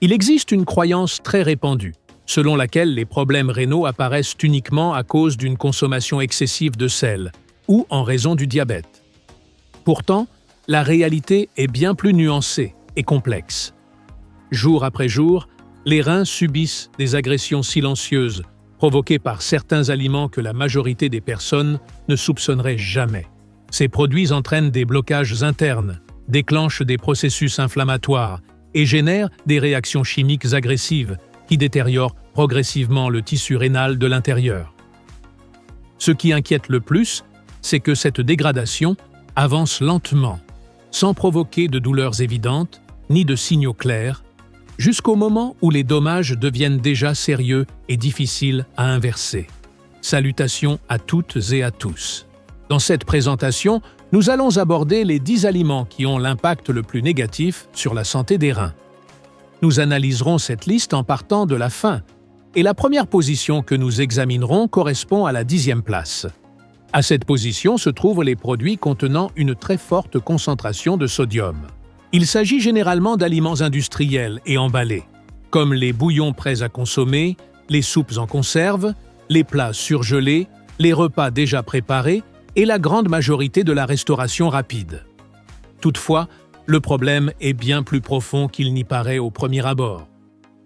Il existe une croyance très répandue, selon laquelle les problèmes rénaux apparaissent uniquement à cause d'une consommation excessive de sel ou en raison du diabète. Pourtant, la réalité est bien plus nuancée et complexe. Jour après jour, les reins subissent des agressions silencieuses provoquées par certains aliments que la majorité des personnes ne soupçonneraient jamais. Ces produits entraînent des blocages internes, déclenchent des processus inflammatoires et génèrent des réactions chimiques agressives qui détériorent progressivement le tissu rénal de l'intérieur. Ce qui inquiète le plus, c'est que cette dégradation avance lentement, sans provoquer de douleurs évidentes ni de signaux clairs, jusqu'au moment où les dommages deviennent déjà sérieux et difficiles à inverser. Salutations à toutes et à tous. Dans cette présentation, nous allons aborder les 10 aliments qui ont l'impact le plus négatif sur la santé des reins. Nous analyserons cette liste en partant de la fin, et la première position que nous examinerons correspond à la 10e place. À cette position se trouvent les produits contenant une très forte concentration de sodium. Il s'agit généralement d'aliments industriels et emballés, comme les bouillons prêts à consommer, les soupes en conserve, les plats surgelés, les repas déjà préparés et la grande majorité de la restauration rapide. Toutefois, le problème est bien plus profond qu'il n'y paraît au premier abord.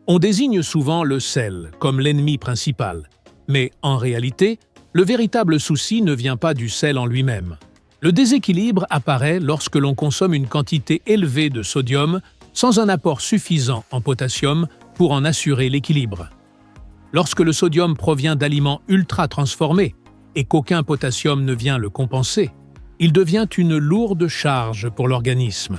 On désigne souvent le sel comme l'ennemi principal, mais en réalité, le véritable souci ne vient pas du sel en lui-même. Le déséquilibre apparaît lorsque l'on consomme une quantité élevée de sodium sans un apport suffisant en potassium pour en assurer l'équilibre. Lorsque le sodium provient d'aliments ultra transformés et qu'aucun potassium ne vient le compenser, il devient une lourde charge pour l'organisme.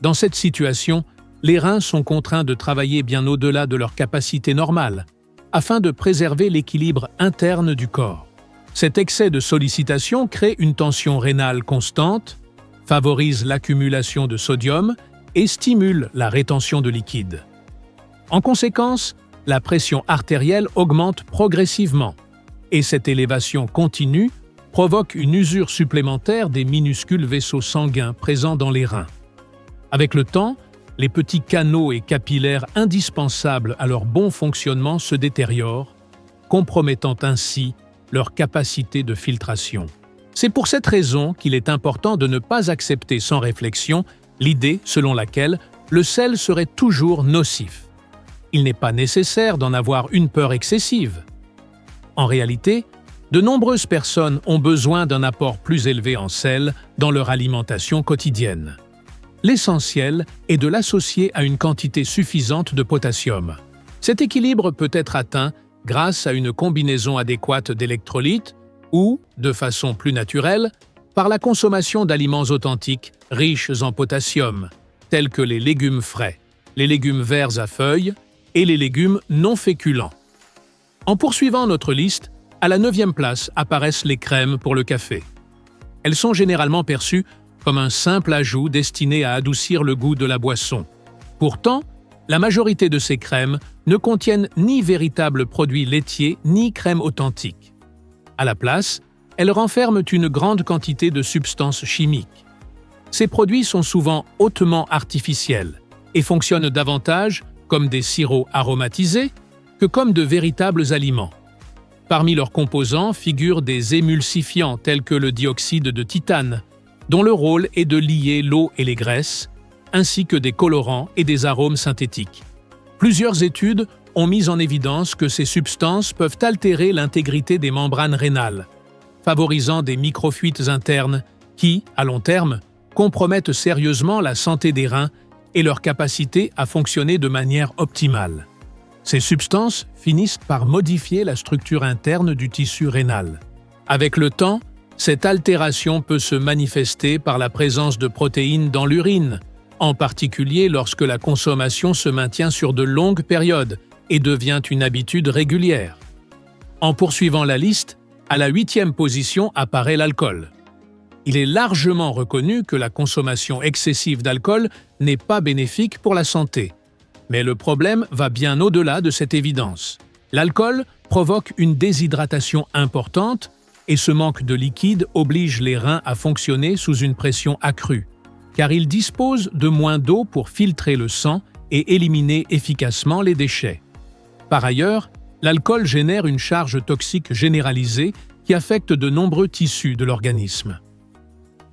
Dans cette situation, les reins sont contraints de travailler bien au-delà de leur capacité normale, afin de préserver l'équilibre interne du corps. Cet excès de sollicitation crée une tension rénale constante, favorise l'accumulation de sodium et stimule la rétention de liquide. En conséquence, la pression artérielle augmente progressivement, et cette élévation continue provoque une usure supplémentaire des minuscules vaisseaux sanguins présents dans les reins. Avec le temps, les petits canaux et capillaires indispensables à leur bon fonctionnement se détériorent, compromettant ainsi leur capacité de filtration. C'est pour cette raison qu'il est important de ne pas accepter sans réflexion l'idée selon laquelle le sel serait toujours nocif. Il n'est pas nécessaire d'en avoir une peur excessive. En réalité, de nombreuses personnes ont besoin d'un apport plus élevé en sel dans leur alimentation quotidienne. L'essentiel est de l'associer à une quantité suffisante de potassium. Cet équilibre peut être atteint grâce à une combinaison adéquate d'électrolytes ou, de façon plus naturelle, par la consommation d'aliments authentiques riches en potassium, tels que les légumes frais, les légumes verts à feuilles et les légumes non féculents. En poursuivant notre liste, à la 9e place apparaissent les crèmes pour le café. Elles sont généralement perçues comme un simple ajout destiné à adoucir le goût de la boisson. Pourtant, la majorité de ces crèmes ne contiennent ni véritables produits laitiers ni crème authentique. À la place, elles renferment une grande quantité de substances chimiques. Ces produits sont souvent hautement artificiels et fonctionnent davantage comme des sirops aromatisés que comme de véritables aliments. Parmi leurs composants figurent des émulsifiants tels que le dioxyde de titane, dont le rôle est de lier l'eau et les graisses, ainsi que des colorants et des arômes synthétiques. Plusieurs études ont mis en évidence que ces substances peuvent altérer l'intégrité des membranes rénales, favorisant des microfuites internes qui, à long terme, compromettent sérieusement la santé des reins et leur capacité à fonctionner de manière optimale. Ces substances finissent par modifier la structure interne du tissu rénal. Avec le temps, cette altération peut se manifester par la présence de protéines dans l'urine, en particulier lorsque la consommation se maintient sur de longues périodes et devient une habitude régulière. En poursuivant la liste, à la 8e position apparaît l'alcool. Il est largement reconnu que la consommation excessive d'alcool n'est pas bénéfique pour la santé. Mais le problème va bien au-delà de cette évidence. L'alcool provoque une déshydratation importante et ce manque de liquide oblige les reins à fonctionner sous une pression accrue, car ils disposent de moins d'eau pour filtrer le sang et éliminer efficacement les déchets. Par ailleurs, l'alcool génère une charge toxique généralisée qui affecte de nombreux tissus de l'organisme.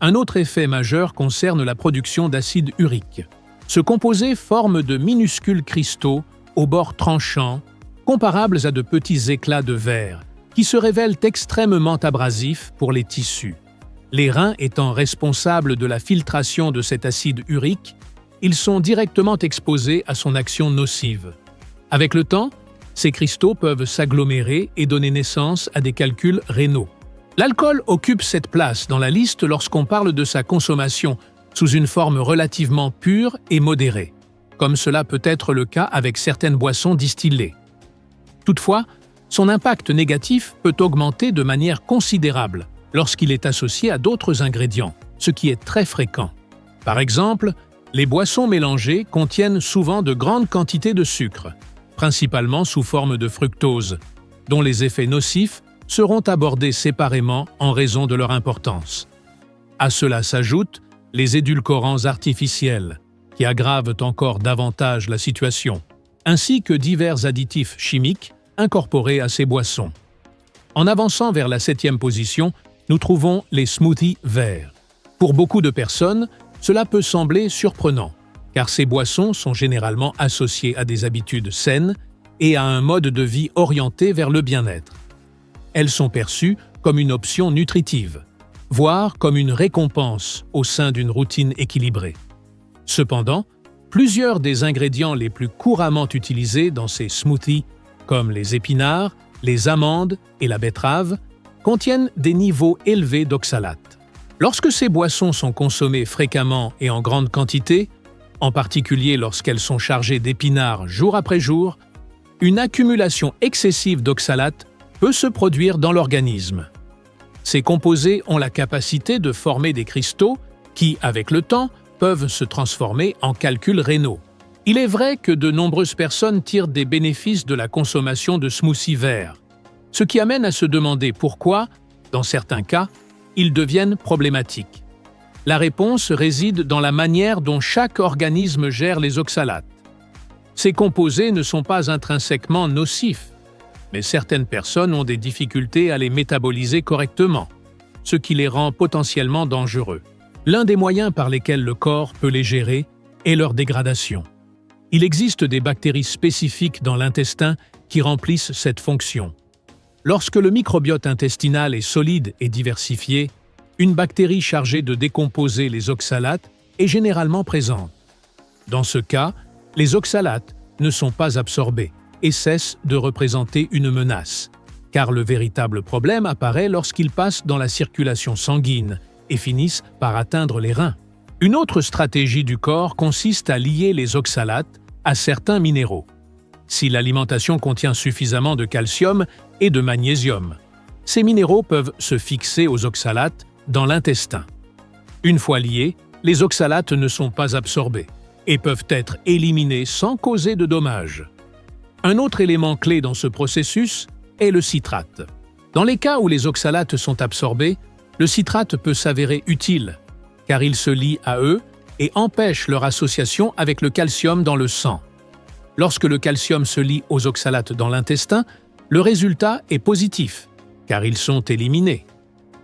Un autre effet majeur concerne la production d'acide urique. Ce composé forme de minuscules cristaux aux bords tranchants, comparables à de petits éclats de verre, qui se révèlent extrêmement abrasifs pour les tissus. Les reins étant responsables de la filtration de cet acide urique, ils sont directement exposés à son action nocive. Avec le temps, ces cristaux peuvent s'agglomérer et donner naissance à des calculs rénaux. L'alcool occupe cette place dans la liste lorsqu'on parle de sa consommation sous une forme relativement pure et modérée, comme cela peut être le cas avec certaines boissons distillées. Toutefois, son impact négatif peut augmenter de manière considérable lorsqu'il est associé à d'autres ingrédients, ce qui est très fréquent. Par exemple, les boissons mélangées contiennent souvent de grandes quantités de sucre, principalement sous forme de fructose, dont les effets nocifs seront abordés séparément en raison de leur importance. À cela s'ajoutent les édulcorants artificiels, qui aggravent encore davantage la situation, ainsi que divers additifs chimiques incorporés à ces boissons. En avançant vers la 7e position, nous trouvons les smoothies verts. Pour beaucoup de personnes, cela peut sembler surprenant, car ces boissons sont généralement associées à des habitudes saines et à un mode de vie orienté vers le bien-être. Elles sont perçues comme une option nutritive, voire comme une récompense au sein d'une routine équilibrée. Cependant, plusieurs des ingrédients les plus couramment utilisés dans ces smoothies, comme les épinards, les amandes et la betterave, contiennent des niveaux élevés d'oxalates. Lorsque ces boissons sont consommées fréquemment et en grande quantité, en particulier lorsqu'elles sont chargées d'épinards jour après jour, une accumulation excessive d'oxalates peut se produire dans l'organisme. Ces composés ont la capacité de former des cristaux qui, avec le temps, peuvent se transformer en calculs rénaux. Il est vrai que de nombreuses personnes tirent des bénéfices de la consommation de smoothies verts, ce qui amène à se demander pourquoi, dans certains cas, ils deviennent problématiques. La réponse réside dans la manière dont chaque organisme gère les oxalates. Ces composés ne sont pas intrinsèquement nocifs, mais certaines personnes ont des difficultés à les métaboliser correctement, ce qui les rend potentiellement dangereux. L'un des moyens par lesquels le corps peut les gérer est leur dégradation. Il existe des bactéries spécifiques dans l'intestin qui remplissent cette fonction. Lorsque le microbiote intestinal est solide et diversifié, une bactérie chargée de décomposer les oxalates est généralement présente. Dans ce cas, les oxalates ne sont pas absorbés et cessent de représenter une menace, car le véritable problème apparaît lorsqu'ils passent dans la circulation sanguine et finissent par atteindre les reins. Une autre stratégie du corps consiste à lier les oxalates à certains minéraux. Si l'alimentation contient suffisamment de calcium et de magnésium, ces minéraux peuvent se fixer aux oxalates dans l'intestin. Une fois liés, les oxalates ne sont pas absorbés et peuvent être éliminés sans causer de dommages. Un autre élément clé dans ce processus est le citrate. Dans les cas où les oxalates sont absorbés, le citrate peut s'avérer utile, car il se lie à eux et empêche leur association avec le calcium dans le sang. Lorsque le calcium se lie aux oxalates dans l'intestin, le résultat est positif, car ils sont éliminés.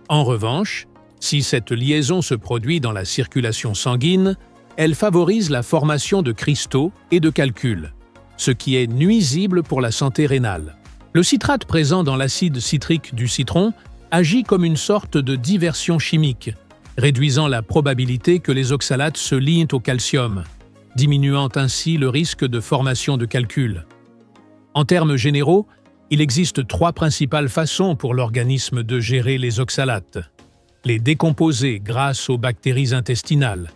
En revanche, si cette liaison se produit dans la circulation sanguine, elle favorise la formation de cristaux et de calculs, ce qui est nuisible pour la santé rénale. Le citrate présent dans l'acide citrique du citron agit comme une sorte de diversion chimique, réduisant la probabilité que les oxalates se lient au calcium, diminuant ainsi le risque de formation de calculs. En termes généraux, il existe 3 principales façons pour l'organisme de gérer les oxalates: les décomposer grâce aux bactéries intestinales,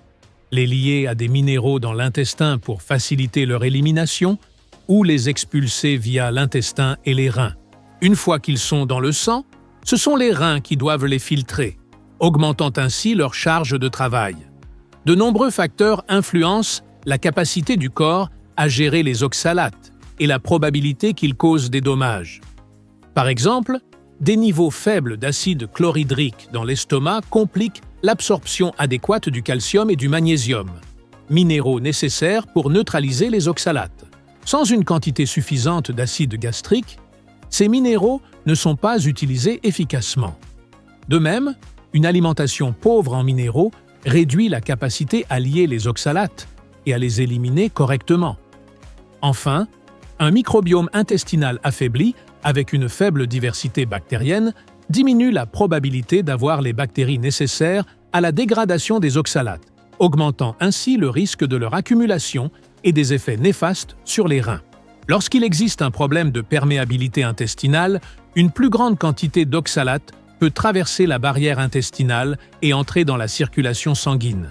les lier à des minéraux dans l'intestin pour faciliter leur élimination, ou les expulser via l'intestin et les reins. Une fois qu'ils sont dans le sang, ce sont les reins qui doivent les filtrer, augmentant ainsi leur charge de travail. De nombreux facteurs influencent la capacité du corps à gérer les oxalates et la probabilité qu'ils causent des dommages. Par exemple, des niveaux faibles d'acide chlorhydrique dans l'estomac compliquent l'absorption adéquate du calcium et du magnésium. minéraux nécessaires pour neutraliser les oxalates. Sans une quantité suffisante d'acide gastrique, ces minéraux ne sont pas utilisés efficacement. De même, une alimentation pauvre en minéraux réduit la capacité à lier les oxalates et à les éliminer correctement. Enfin, un microbiome intestinal affaibli, avec une faible diversité bactérienne, diminue la probabilité d'avoir les bactéries nécessaires à la dégradation des oxalates, augmentant ainsi le risque de leur accumulation et des effets néfastes sur les reins. Lorsqu'il existe un problème de perméabilité intestinale, une plus grande quantité d'oxalates peut traverser la barrière intestinale et entrer dans la circulation sanguine.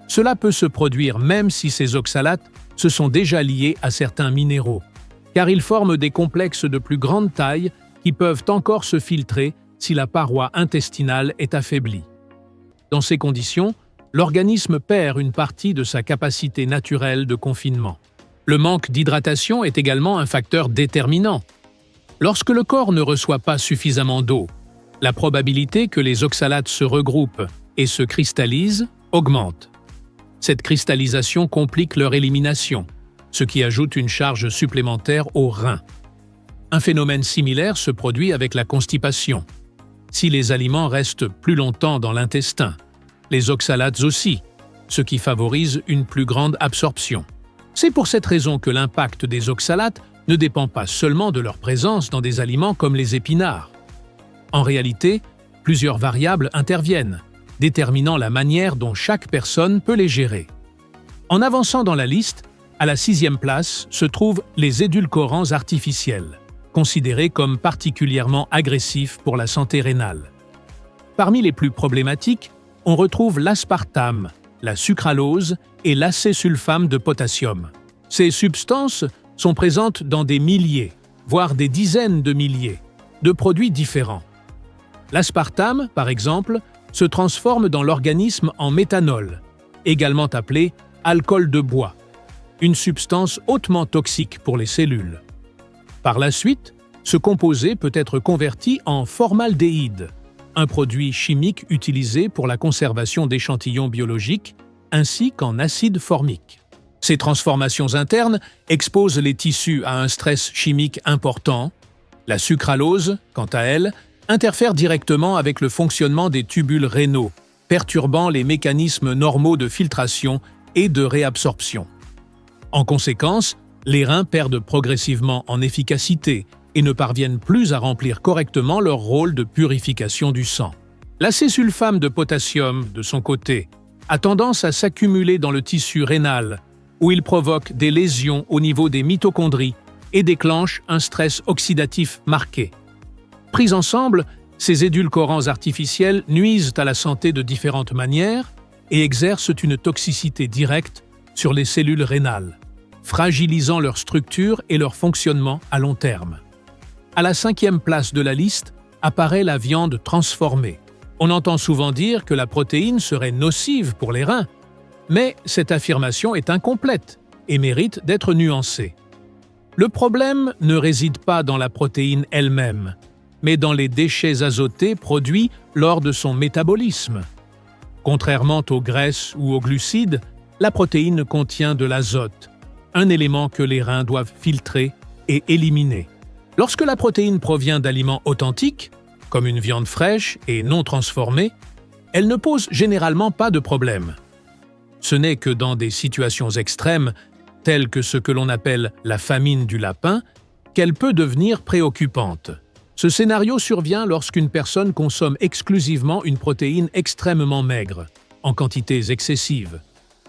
Cela peut se produire même si ces oxalates se sont déjà liés à certains minéraux, car ils forment des complexes de plus grande taille qui peuvent encore se filtrer si la paroi intestinale est affaiblie. Dans ces conditions, l'organisme perd une partie de sa capacité naturelle de confinement. Le manque d'hydratation est également un facteur déterminant. Lorsque le corps ne reçoit pas suffisamment d'eau, la probabilité que les oxalates se regroupent et se cristallisent augmente. Cette cristallisation complique leur élimination, ce qui ajoute une charge supplémentaire aux reins. Un phénomène similaire se produit avec la constipation. Si les aliments restent plus longtemps dans l'intestin, les oxalates aussi, ce qui favorise une plus grande absorption. C'est pour cette raison que l'impact des oxalates ne dépend pas seulement de leur présence dans des aliments comme les épinards. En réalité, plusieurs variables interviennent, déterminant la manière dont chaque personne peut les gérer. En avançant dans la liste, à la 6e place se trouvent les édulcorants artificiels, considérés comme particulièrement agressifs pour la santé rénale. Parmi les plus problématiques, on retrouve l'aspartame, la sucralose et l'acésulfame de potassium. Ces substances sont présentes dans des milliers, voire des dizaines de milliers, de produits différents. L'aspartame, par exemple, se transforme dans l'organisme en méthanol, également appelé alcool de bois, une substance hautement toxique pour les cellules. Par la suite, ce composé peut être converti en formaldéhyde, un produit chimique utilisé pour la conservation d'échantillons biologiques, ainsi qu'en acide formique. Ces transformations internes exposent les tissus à un stress chimique important. La sucralose, quant à elle, interfère directement avec le fonctionnement des tubules rénaux, perturbant les mécanismes normaux de filtration et de réabsorption. En conséquence, les reins perdent progressivement en efficacité et ne parviennent plus à remplir correctement leur rôle de purification du sang. L'acésulfame de potassium, de son côté, a tendance à s'accumuler dans le tissu rénal, où il provoque des lésions au niveau des mitochondries et déclenche un stress oxydatif marqué. Pris ensemble, ces édulcorants artificiels nuisent à la santé de différentes manières et exercent une toxicité directe sur les cellules rénales, fragilisant leur structure et leur fonctionnement à long terme. À la 5e place de la liste apparaît la viande transformée. On entend souvent dire que la protéine serait nocive pour les reins, mais cette affirmation est incomplète et mérite d'être nuancée. Le problème ne réside pas dans la protéine elle-même, mais dans les déchets azotés produits lors de son métabolisme. Contrairement aux graisses ou aux glucides, la protéine contient de l'azote, un élément que les reins doivent filtrer et éliminer. Lorsque la protéine provient d'aliments authentiques, comme une viande fraîche et non transformée, elle ne pose généralement pas de problème. Ce n'est que dans des situations extrêmes, telles que ce que l'on appelle la famine du lapin, qu'elle peut devenir préoccupante. Ce scénario survient lorsqu'une personne consomme exclusivement une protéine extrêmement maigre, en quantités excessives.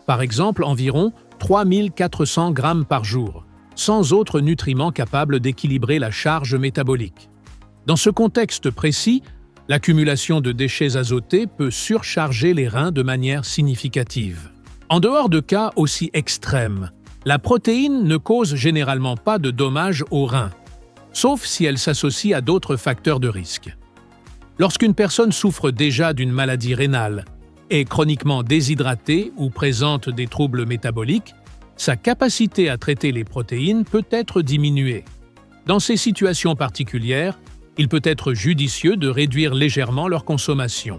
Par exemple, environ 3400 grammes par jour, sans autres nutriments capables d'équilibrer la charge métabolique. Dans ce contexte précis, l'accumulation de déchets azotés peut surcharger les reins de manière significative. En dehors de cas aussi extrêmes, la protéine ne cause généralement pas de dommages aux reins, sauf si elle s'associe à d'autres facteurs de risque. Lorsqu'une personne souffre déjà d'une maladie rénale, est chroniquement déshydratée ou présente des troubles métaboliques, sa capacité à traiter les protéines peut être diminuée. Dans ces situations particulières, il peut être judicieux de réduire légèrement leur consommation.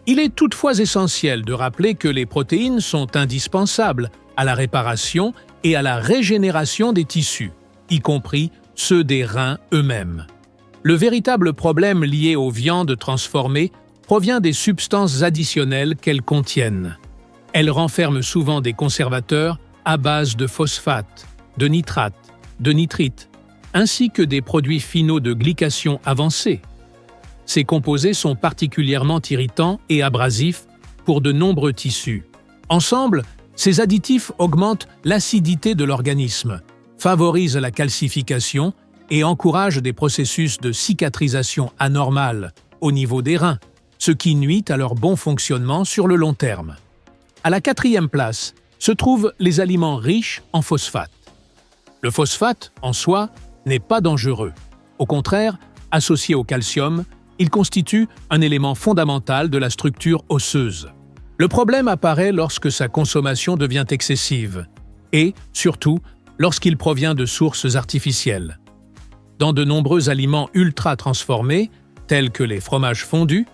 Il est toutefois essentiel de rappeler que les protéines sont indispensables à la réparation et à la régénération des tissus, y compris ceux des reins eux-mêmes. Le véritable problème lié aux viandes transformées provient des substances additionnelles qu'elles contiennent. Elles renferment souvent des conservateurs à base de phosphate, de nitrate, de nitrite, ainsi que des produits finaux de glycation avancés. Ces composés sont particulièrement irritants et abrasifs pour de nombreux tissus. Ensemble, ces additifs augmentent l'acidité de l'organisme, favorisent la calcification et encouragent des processus de cicatrisation anormale au niveau des reins, ce qui nuit à leur bon fonctionnement sur le long terme. À la 4e place se trouvent les aliments riches en phosphate. Le phosphate, en soi, n'est pas dangereux. Au contraire, associé au calcium, il constitue un élément fondamental de la structure osseuse. Le problème apparaît lorsque sa consommation devient excessive et, surtout, lorsqu'il provient de sources artificielles. Dans de nombreux aliments ultra-transformés, tels que les fromages fondus,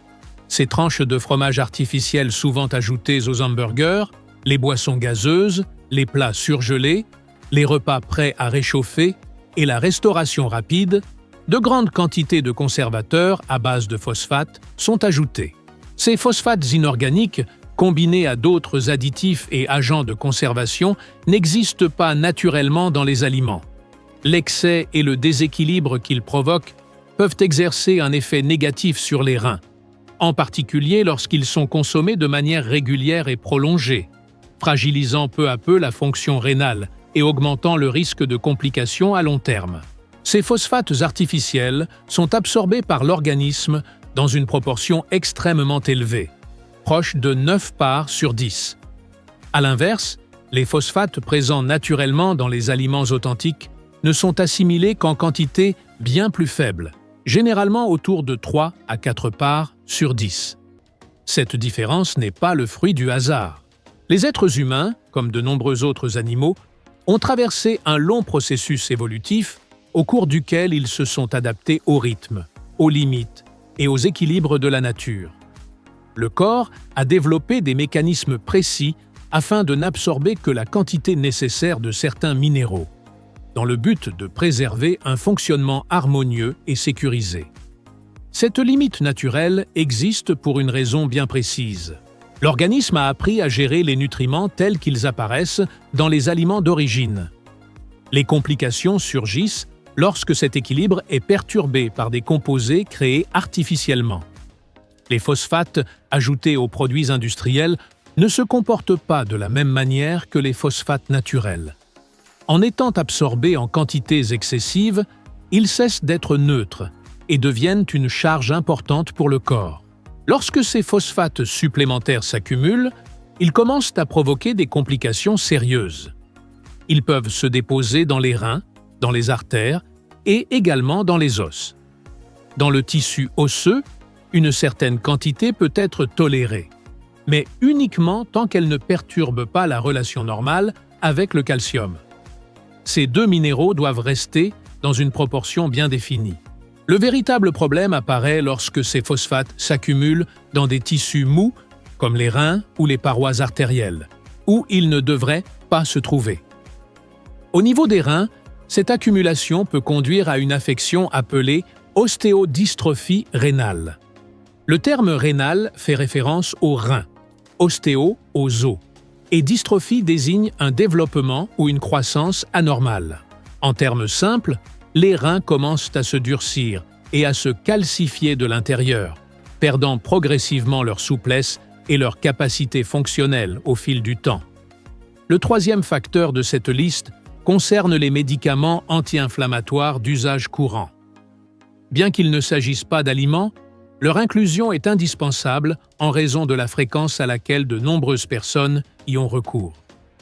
ces tranches de fromage artificiel souvent ajoutées aux hamburgers, les boissons gazeuses, les plats surgelés, les repas prêts à réchauffer et la restauration rapide, de grandes quantités de conservateurs à base de phosphate sont ajoutés. Ces phosphates inorganiques, combinés à d'autres additifs et agents de conservation, n'existent pas naturellement dans les aliments. L'excès et le déséquilibre qu'ils provoquent peuvent exercer un effet négatif sur les reins, en particulier lorsqu'ils sont consommés de manière régulière et prolongée, fragilisant peu à peu la fonction rénale et augmentant le risque de complications à long terme. Ces phosphates artificiels sont absorbés par l'organisme dans une proportion extrêmement élevée, proche de 9 parts sur 10. À l'inverse, les phosphates présents naturellement dans les aliments authentiques ne sont assimilés qu'en quantité bien plus faible, généralement autour de 3 à 4 parts sur 10. Cette différence n'est pas le fruit du hasard. Les êtres humains, comme de nombreux autres animaux, ont traversé un long processus évolutif au cours duquel ils se sont adaptés au rythme, aux limites et aux équilibres de la nature. Le corps a développé des mécanismes précis afin de n'absorber que la quantité nécessaire de certains minéraux, dans le but de préserver un fonctionnement harmonieux et sécurisé. Cette limite naturelle existe pour une raison bien précise. L'organisme a appris à gérer les nutriments tels qu'ils apparaissent dans les aliments d'origine. Les complications surgissent lorsque cet équilibre est perturbé par des composés créés artificiellement. Les phosphates ajoutés aux produits industriels ne se comportent pas de la même manière que les phosphates naturels. En étant absorbés en quantités excessives, ils cessent d'être neutres et deviennent une charge importante pour le corps. Lorsque ces phosphates supplémentaires s'accumulent, ils commencent à provoquer des complications sérieuses. Ils peuvent se déposer dans les reins, dans les artères et également dans les os. Dans le tissu osseux, une certaine quantité peut être tolérée, mais uniquement tant qu'elle ne perturbe pas la relation normale avec le calcium. Ces deux minéraux doivent rester dans une proportion bien définie. Le véritable problème apparaît lorsque ces phosphates s'accumulent dans des tissus mous, comme les reins ou les parois artérielles, où ils ne devraient pas se trouver. Au niveau des reins, cette accumulation peut conduire à une affection appelée ostéodystrophie rénale. Le terme rénal fait référence aux reins, ostéo aux os, et dystrophie désigne un développement ou une croissance anormale. En termes simples, les reins commencent à se durcir et à se calcifier de l'intérieur, perdant progressivement leur souplesse et leur capacité fonctionnelle au fil du temps. Le troisième facteur de cette liste concerne les médicaments anti-inflammatoires d'usage courant. Bien qu'il ne s'agisse pas d'aliments, leur inclusion est indispensable en raison de la fréquence à laquelle de nombreuses personnes y ont recours.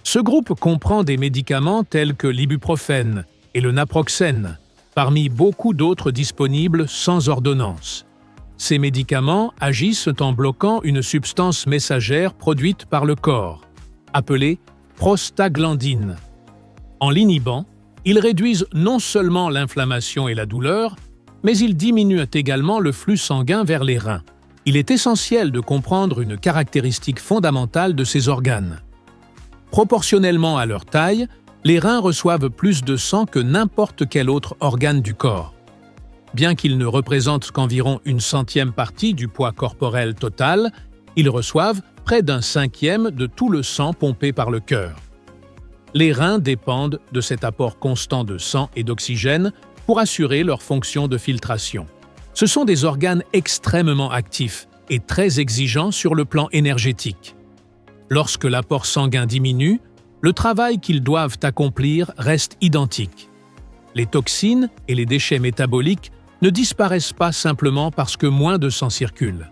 Ce groupe comprend des médicaments tels que l'ibuprofène et le naproxène, parmi beaucoup d'autres disponibles sans ordonnance. Ces médicaments agissent en bloquant une substance messagère produite par le corps, appelée prostaglandine. En l'inhibant, ils réduisent non seulement l'inflammation et la douleur, mais ils diminuent également le flux sanguin vers les reins. Il est essentiel de comprendre une caractéristique fondamentale de ces organes. Proportionnellement à leur taille, les reins reçoivent plus de sang que n'importe quel autre organe du corps. Bien qu'ils ne représentent qu'environ 1/100e partie du poids corporel total, ils reçoivent près d'1/5e de tout le sang pompé par le cœur. Les reins dépendent de cet apport constant de sang et d'oxygène pour assurer leur fonction de filtration. Ce sont des organes extrêmement actifs et très exigeants sur le plan énergétique. Lorsque l'apport sanguin diminue, le travail qu'ils doivent accomplir reste identique. Les toxines et les déchets métaboliques ne disparaissent pas simplement parce que moins de sang circule.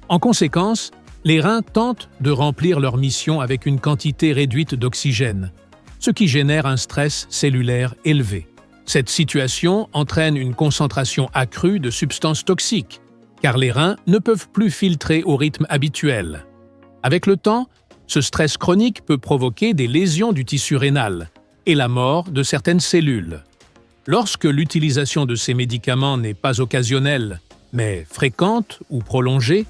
En conséquence, les reins tentent de remplir leur mission avec une quantité réduite d'oxygène, ce qui génère un stress cellulaire élevé. Cette situation entraîne une concentration accrue de substances toxiques, car les reins ne peuvent plus filtrer au rythme habituel. Avec le temps, ce stress chronique peut provoquer des lésions du tissu rénal et la mort de certaines cellules. Lorsque l'utilisation de ces médicaments n'est pas occasionnelle, mais fréquente ou prolongée,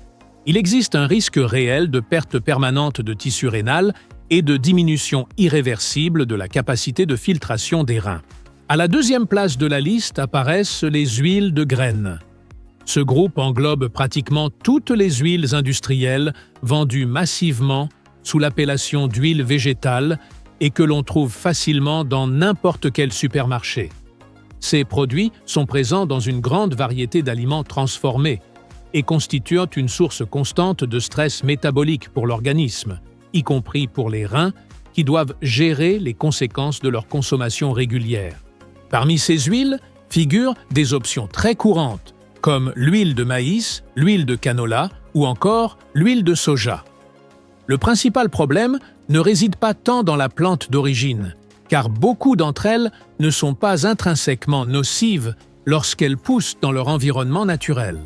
il existe un risque réel de perte permanente de tissu rénal et de diminution irréversible de la capacité de filtration des reins. À la deuxième place de la liste apparaissent les huiles de graines. Ce groupe englobe pratiquement toutes les huiles industrielles vendues massivement sous l'appellation d'huile végétale et que l'on trouve facilement dans n'importe quel supermarché. Ces produits sont présents dans une grande variété d'aliments transformés et constituent une source constante de stress métabolique pour l'organisme, y compris pour les reins qui doivent gérer les conséquences de leur consommation régulière. Parmi ces huiles figurent des options très courantes, comme l'huile de maïs, l'huile de canola ou encore l'huile de soja. Le principal problème ne réside pas tant dans la plante d'origine, car beaucoup d'entre elles ne sont pas intrinsèquement nocives lorsqu'elles poussent dans leur environnement naturel.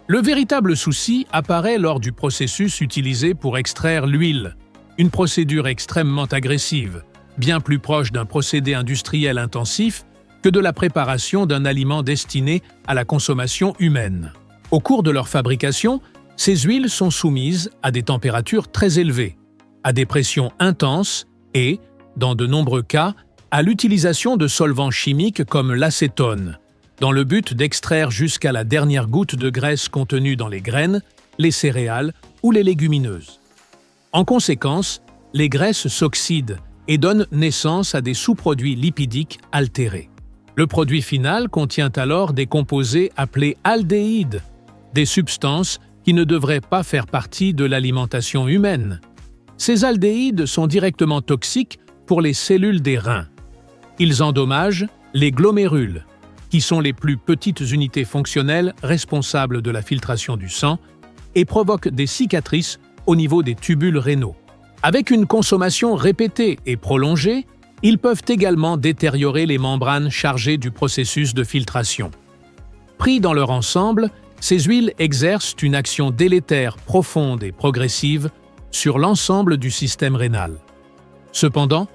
Le véritable souci apparaît lors du processus utilisé pour extraire l'huile, une procédure extrêmement agressive, bien plus proche d'un procédé industriel intensif que de la préparation d'un aliment destiné à la consommation humaine. Au cours de leur fabrication, ces huiles sont soumises à des températures très élevées, à des pressions intenses et, dans de nombreux cas, à l'utilisation de solvants chimiques comme l'acétone, dans le but d'extraire jusqu'à la dernière goutte de graisse contenue dans les graines, les céréales ou les légumineuses. En conséquence, les graisses s'oxydent et donnent naissance à des sous-produits lipidiques altérés. Le produit final contient alors des composés appelés aldéhydes, des substances qui ne devraient pas faire partie de l'alimentation humaine. Ces aldéhydes sont directement toxiques pour les cellules des reins. Ils endommagent les glomérules, qui sont les plus petites unités fonctionnelles responsables de la filtration du sang, et provoquent des cicatrices au niveau des tubules rénaux. Avec une consommation répétée et prolongée, ils peuvent également détériorer les membranes chargées du processus de filtration. Pris dans leur ensemble, ces huiles exercent une action délétère profonde et progressive sur l'ensemble du système rénal. Cependant,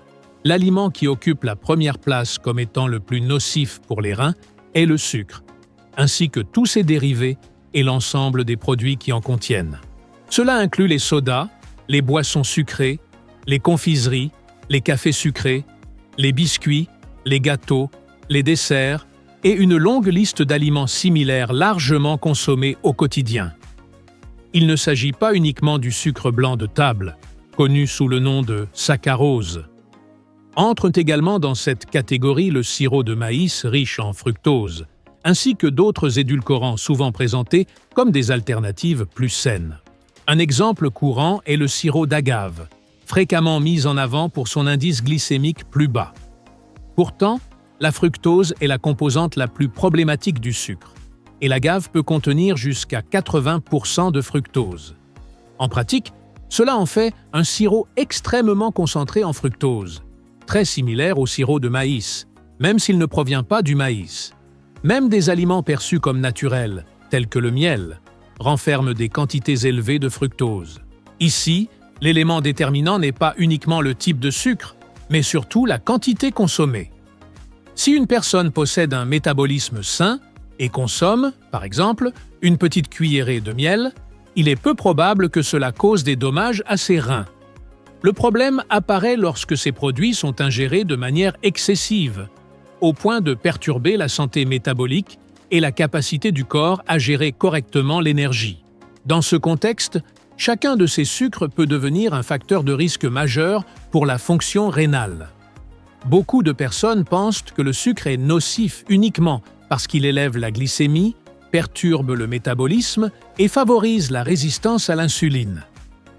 l'aliment qui occupe la première place comme étant le plus nocif pour les reins est le sucre, ainsi que tous ses dérivés et l'ensemble des produits qui en contiennent. Cela inclut les sodas, les boissons sucrées, les confiseries, les cafés sucrés, les biscuits, les gâteaux, les desserts et une longue liste d'aliments similaires largement consommés au quotidien. Il ne s'agit pas uniquement du sucre blanc de table, connu sous le nom de saccharose. Entrent également dans cette catégorie le sirop de maïs riche en fructose, ainsi que d'autres édulcorants souvent présentés comme des alternatives plus saines. Un exemple courant est le sirop d'agave, fréquemment mis en avant pour son indice glycémique plus bas. Pourtant, la fructose est la composante la plus problématique du sucre, et l'agave peut contenir jusqu'à 80% de fructose. En pratique, cela en fait un sirop extrêmement concentré en fructose, très similaire au sirop de maïs, même s'il ne provient pas du maïs. Même des aliments perçus comme naturels, tels que le miel, renferment des quantités élevées de fructose. Ici, l'élément déterminant n'est pas uniquement le type de sucre, mais surtout la quantité consommée. Si une personne possède un métabolisme sain et consomme, par exemple, une petite cuillerée de miel, il est peu probable que cela cause des dommages à ses reins. Le problème apparaît lorsque ces produits sont ingérés de manière excessive, au point de perturber la santé métabolique et la capacité du corps à gérer correctement l'énergie. Dans ce contexte, chacun de ces sucres peut devenir un facteur de risque majeur pour la fonction rénale. Beaucoup de personnes pensent que le sucre est nocif uniquement parce qu'il élève la glycémie, perturbe le métabolisme et favorise la résistance à l'insuline.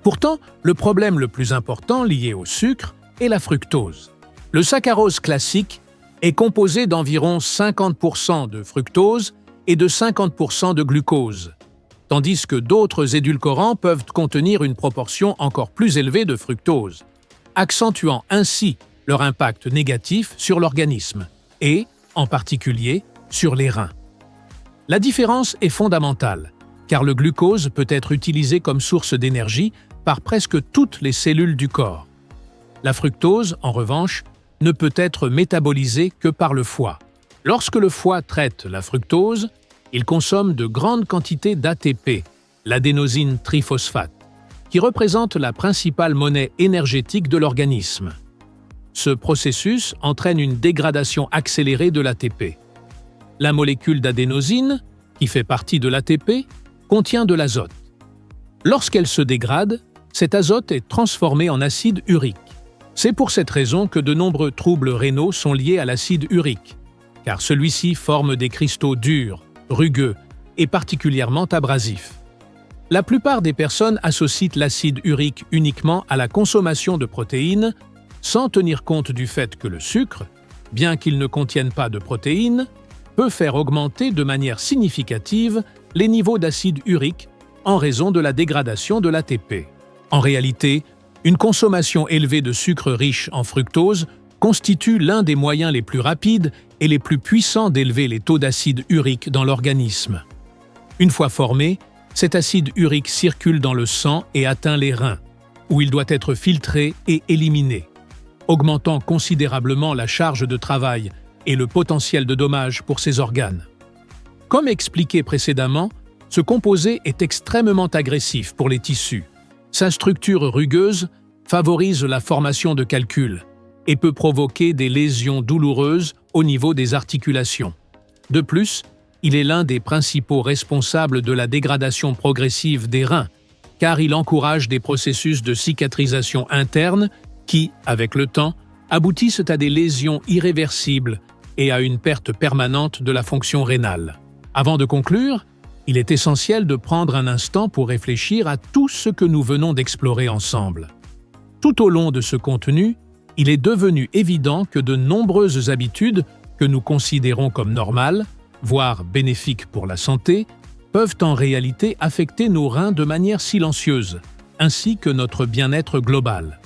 Pourtant, le problème le plus important lié au sucre est la fructose. Le saccharose classique est composé d'environ 50% de fructose et de 50% de glucose, tandis que d'autres édulcorants peuvent contenir une proportion encore plus élevée de fructose, accentuant ainsi leur impact négatif sur l'organisme et, en particulier, sur les reins. La différence est fondamentale, car le glucose peut être utilisé comme source d'énergie par presque toutes les cellules du corps. La fructose, en revanche, ne peut être métabolisée que par le foie. Lorsque le foie traite la fructose, il consomme de grandes quantités d'ATP, l'adénosine triphosphate, qui représente la principale monnaie énergétique de l'organisme. Ce processus entraîne une dégradation accélérée de l'ATP. La molécule d'adénosine, qui fait partie de l'ATP, contient de l'azote. Lorsqu'elle se dégrade, cet azote est transformé en acide urique. C'est pour cette raison que de nombreux troubles rénaux sont liés à l'acide urique, car celui-ci forme des cristaux durs, rugueux et particulièrement abrasifs. La plupart des personnes associent l'acide urique uniquement à la consommation de protéines, sans tenir compte du fait que le sucre, bien qu'il ne contienne pas de protéines, peut faire augmenter de manière significative les niveaux d'acide urique en raison de la dégradation de l'ATP. En réalité, une consommation élevée de sucre riche en fructose constitue l'un des moyens les plus rapides et les plus puissants d'élever les taux d'acide urique dans l'organisme. Une fois formé, cet acide urique circule dans le sang et atteint les reins, où il doit être filtré et éliminé, augmentant considérablement la charge de travail et le potentiel de dommages pour ces organes. Comme expliqué précédemment, ce composé est extrêmement agressif pour les tissus. Sa structure rugueuse favorise la formation de calculs et peut provoquer des lésions douloureuses au niveau des articulations. De plus, il est l'un des principaux responsables de la dégradation progressive des reins, car il encourage des processus de cicatrisation interne qui, avec le temps, aboutissent à des lésions irréversibles et à une perte permanente de la fonction rénale. Avant de conclure, il est essentiel de prendre un instant pour réfléchir à tout ce que nous venons d'explorer ensemble. Tout au long de ce contenu, il est devenu évident que de nombreuses habitudes que nous considérons comme normales, voire bénéfiques pour la santé, peuvent en réalité affecter nos reins de manière silencieuse, ainsi que notre bien-être global.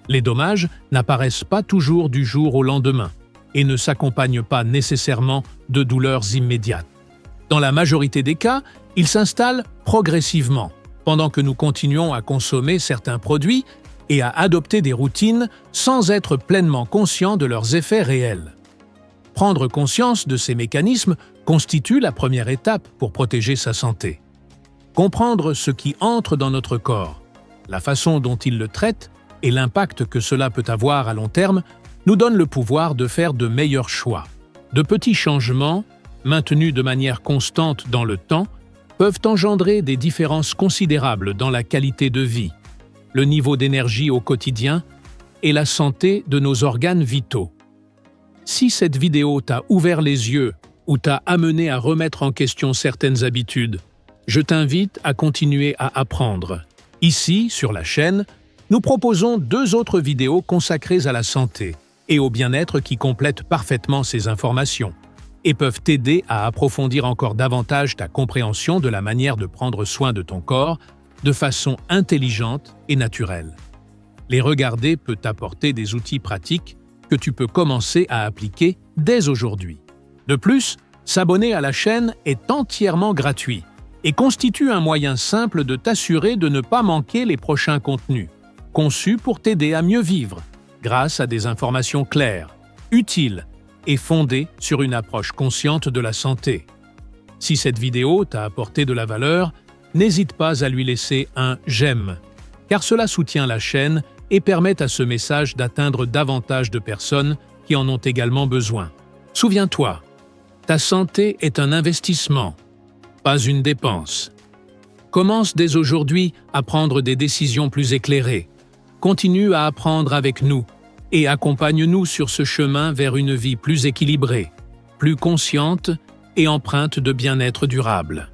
Les dommages n'apparaissent pas toujours du jour au lendemain et ne s'accompagnent pas nécessairement de douleurs immédiates. Dans la majorité des cas, ils s'installent progressivement, pendant que nous continuons à consommer certains produits et à adopter des routines sans être pleinement conscients de leurs effets réels. Prendre conscience de ces mécanismes constitue la première étape pour protéger sa santé. Comprendre ce qui entre dans notre corps, la façon dont il le traite et l'impact que cela peut avoir à long terme nous donne le pouvoir de faire de meilleurs choix. De petits changements, maintenus de manière constante dans le temps, peuvent engendrer des différences considérables dans la qualité de vie, le niveau d'énergie au quotidien et la santé de nos organes vitaux. Si cette vidéo t'a ouvert les yeux ou t'a amené à remettre en question certaines habitudes, je t'invite à continuer à apprendre. Ici, sur la chaîne, nous proposons 2 autres vidéos consacrées à la santé et au bien-être qui complètent parfaitement ces informations et peuvent t'aider à approfondir encore davantage ta compréhension de la manière de prendre soin de ton corps de façon intelligente et naturelle. Les regarder peut t'apporter des outils pratiques que tu peux commencer à appliquer dès aujourd'hui. De plus, s'abonner à la chaîne est entièrement gratuit et constitue un moyen simple de t'assurer de ne pas manquer les prochains contenus, conçus pour t'aider à mieux vivre, grâce à des informations claires, utiles et fondées sur une approche consciente de la santé. Si cette vidéo t'a apporté de la valeur, n'hésite pas à lui laisser un « j'aime », car cela soutient la chaîne et permettent à ce message d'atteindre davantage de personnes qui en ont également besoin. Souviens-toi, ta santé est un investissement, pas une dépense. Commence dès aujourd'hui à prendre des décisions plus éclairées. Continue à apprendre avec nous et accompagne-nous sur ce chemin vers une vie plus équilibrée, plus consciente et empreinte de bien-être durable.